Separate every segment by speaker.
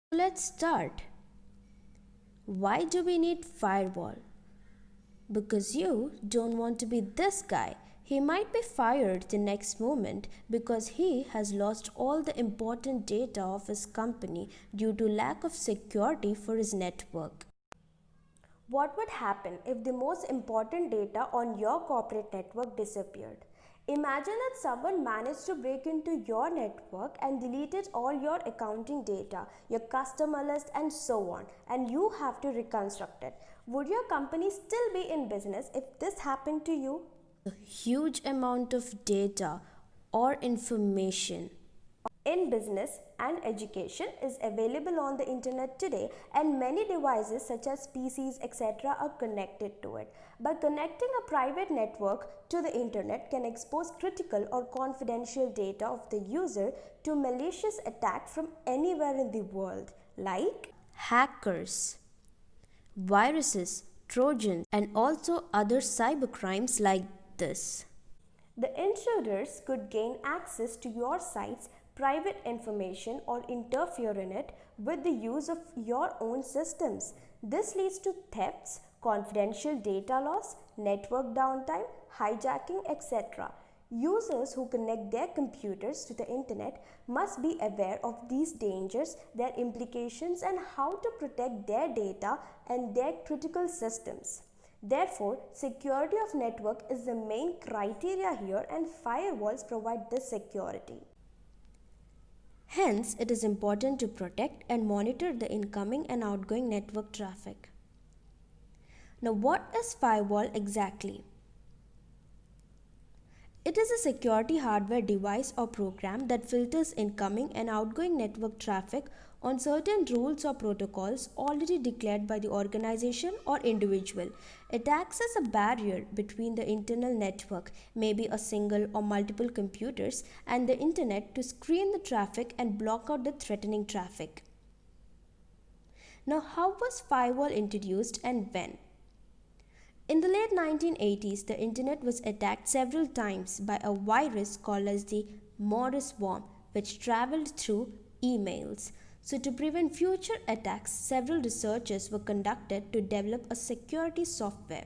Speaker 1: Let's start. Why do we need firewall? Because you don't want to be this guy. He might be fired the next moment because he has lost all the important data of his company due to lack of security for his network.
Speaker 2: What would happen if the most important data on your corporate network disappeared? Imagine that someone managed to break into your network and deleted all your accounting data, your customer list, and so on, and you have to reconstruct it. Would your company still be in business if this happened to you?
Speaker 1: A huge amount of data or information
Speaker 2: In business and education is available on the internet today, and many devices such as PCs etc. are connected to it. By connecting a private network to the internet can expose critical or confidential data of the user to malicious attack from anywhere in the world, like
Speaker 1: hackers, viruses, trojans, and also other cybercrimes like this.
Speaker 2: the intruders could gain access to your site's private information or interfere in it with the use of your own systems. This leads to thefts, confidential data loss, network downtime, hijacking, etc. Users who connect their computers to the internet must be aware of these dangers, their implications, and how to protect their data and their critical systems. Therefore, security of network is the main criteria here, and firewalls provide this security.
Speaker 1: Hence, it is important to protect and monitor the incoming and outgoing network traffic. Now, what is firewall exactly? It is a security hardware device or program that filters incoming and outgoing network traffic on certain rules or protocols already declared by the organization or individual. It acts as a barrier between the internal network, maybe a single or multiple computers, and the internet to screen the traffic and block out the threatening traffic. Now, how was firewall introduced and when? In the late 1980s, the internet was attacked several times by a virus called as the Morris worm, which traveled through emails. So, to prevent future attacks, several researchers were conducted to develop a security software.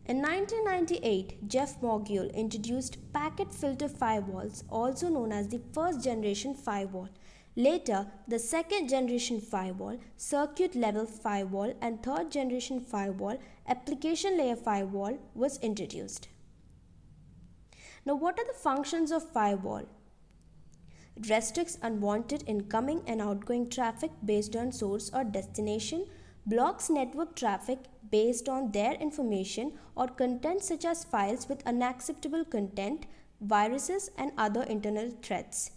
Speaker 1: In 1998, Jeff Mogul introduced packet filter firewalls, also known as the first generation firewall. Later, the second generation firewall, circuit level firewall, and third generation firewall, application layer firewall, was introduced. Now, what are the functions of firewall? It restricts unwanted incoming and outgoing traffic based on source or destination, blocks network traffic based on their information or content such as files with unacceptable content, viruses, and other internal threats.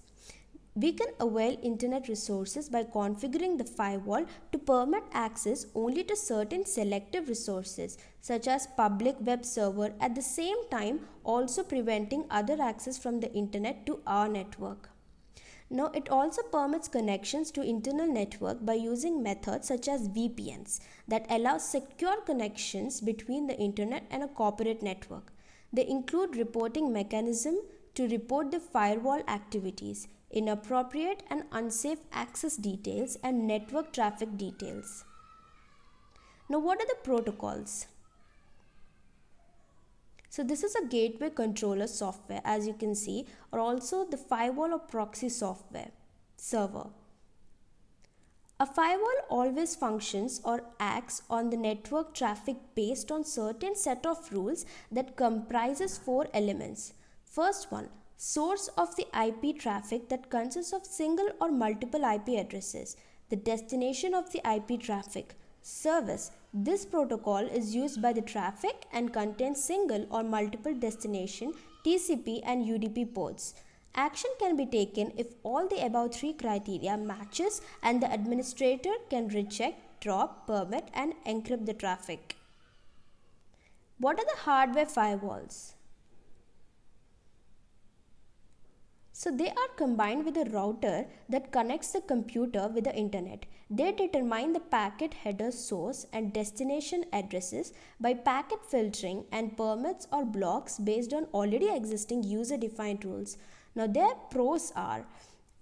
Speaker 1: We can avail internet resources by configuring the firewall to permit access only to certain selective resources such as public web server, at the same time also preventing other access from the internet to our network. Now, it also permits connections to internal network by using methods such as VPNs that allow secure connections between the internet and a corporate network. They include reporting mechanism to report the firewall activities, inappropriate and unsafe access details, and network traffic details. Now, what are the protocols? So this is a gateway controller software, as you can see, or also the firewall or proxy software server. A firewall always functions or acts on the network traffic based on certain set of rules that comprises 4 elements. First one, source of the IP traffic that consists of single or multiple IP addresses. The destination of the IP traffic. Service. This protocol is used by the traffic and contains single or multiple destination TCP and UDP ports. Action can be taken if all the above 3 criteria matches, and the administrator can reject, drop, permit, and encrypt the traffic. What are the hardware firewalls? So they are combined with a router that connects the computer with the internet. They determine the packet header source and destination addresses by packet filtering and permits or blocks based on already existing user-defined rules. Now their pros are: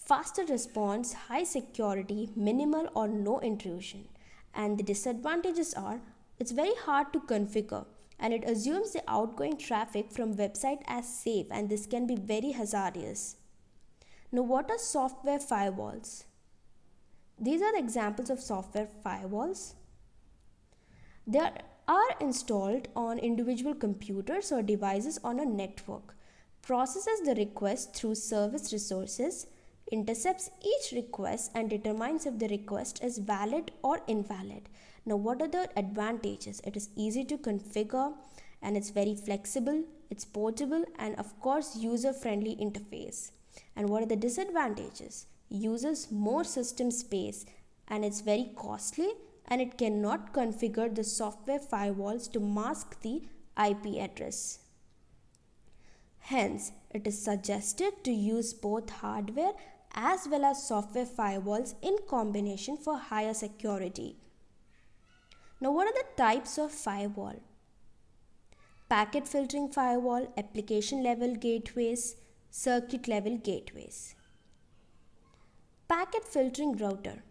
Speaker 1: Faster response, high security, minimal or no intrusion. And the disadvantages are it's very hard to configure and it assumes the outgoing traffic from website as safe, and this can be very hazardous. Now, what are software firewalls? These are the examples of software firewalls. They are installed on individual computers or devices on a network, processes the request through service resources, intercepts each request and determines if the request is valid or invalid. Now, what are the advantages? It is easy to configure and it's very flexible, it's portable, and of course user friendly interface. And what are the disadvantages? Uses more system space and it's very costly, and it cannot configure the software firewalls to mask the IP address. Hence, it is suggested to use both hardware as well as software firewalls in combination for higher security. Now, what are the types of firewall? Packet filtering firewall, application level gateways, circuit level gateways. Packet filtering router.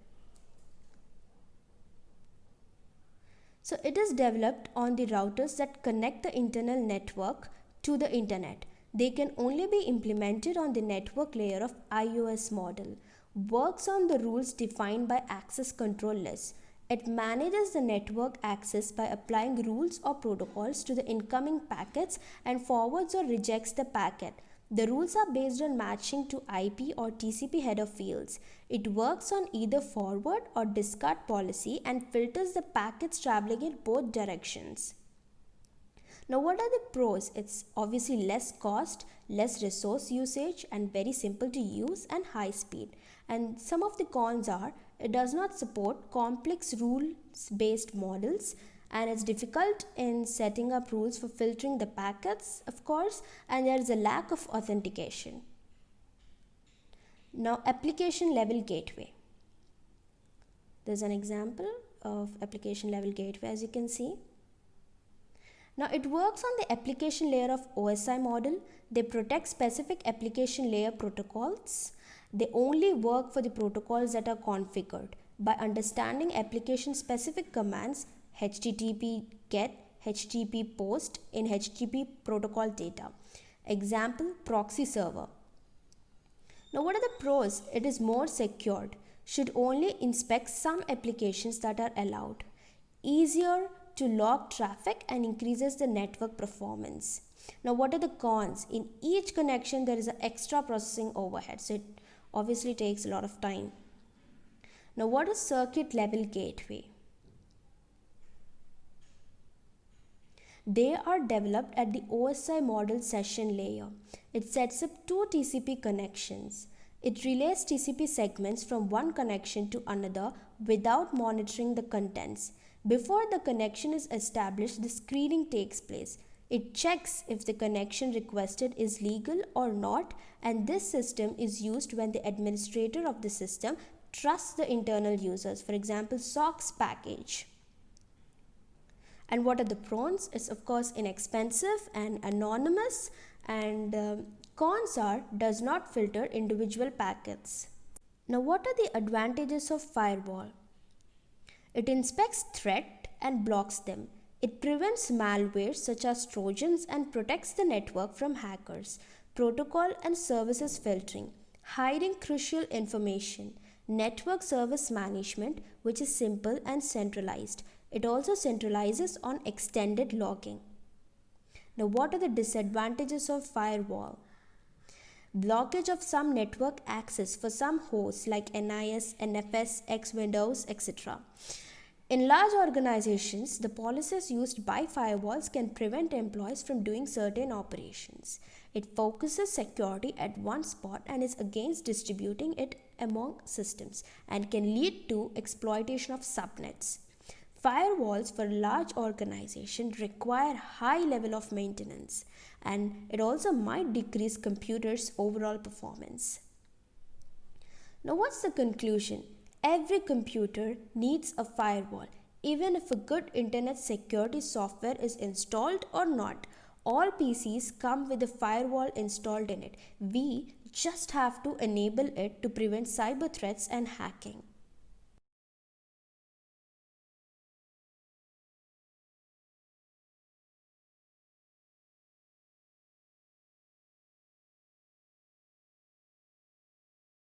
Speaker 1: So it is developed on the routers that connect the internal network to the internet. They can only be implemented on the network layer of iOS model. Works on the rules defined by access control lists. It manages the network access by applying rules or protocols to the incoming packets and forwards or rejects the packet. The rules are based on matching to IP or TCP header fields. It works on either forward or discard policy and filters the packets traveling in both directions. Now, what are the pros? It's obviously less cost, less resource usage, and very simple to use and high speed. And some of the cons are it does not support complex rules-based models, and it's difficult in setting up rules for filtering the packets, of course, and there is a lack of authentication. Now, application level gateway. There's an example of application level gateway, as you can see. Now, it works on the application layer of OSI model. They protect specific application layer protocols. They only work for the protocols that are configured. By understanding application specific commands, HTTP GET, HTTP POST in HTTP protocol data. Example, proxy server. Now, what are the pros? It is more secured. Should only inspect some applications that are allowed. Easier to log traffic and increases the network performance. Now, what are the cons? In each connection, there is an extra processing overhead. So, it obviously takes a lot of time. Now, what is circuit level gateway? They are developed at the OSI model session layer. It sets up two TCP connections. It relays TCP segments from one connection to another without monitoring the contents. Before the connection is established, the screening takes place. It checks if the connection requested is legal or not, and this system is used when the administrator of the system trusts the internal users, for example, SOX package. And what are the pros? It's of course inexpensive and anonymous, and cons are does not filter individual packets. Now, what are the advantages of firewall? It inspects threats and blocks them. It prevents malware such as Trojans and protects the network from hackers. Protocol and services filtering, hiding crucial information. Network service management, which is simple and centralized. It also centralizes on extended logging. Now, what are the disadvantages of firewall? Blockage of some network access for some hosts like NIS, NFS, X Windows, etc. In large organizations, the policies used by firewalls can prevent employees from doing certain operations. It focuses security at one spot and is against distributing it among systems and can lead to exploitation of subnets. Firewalls for large organizations require high level of maintenance, and it also might decrease computers' overall performance. Now, what's the conclusion? Every computer needs a firewall, even if a good internet security software is installed or not. All PCs come with a firewall installed in it. We just have to enable it to prevent cyber threats and hacking.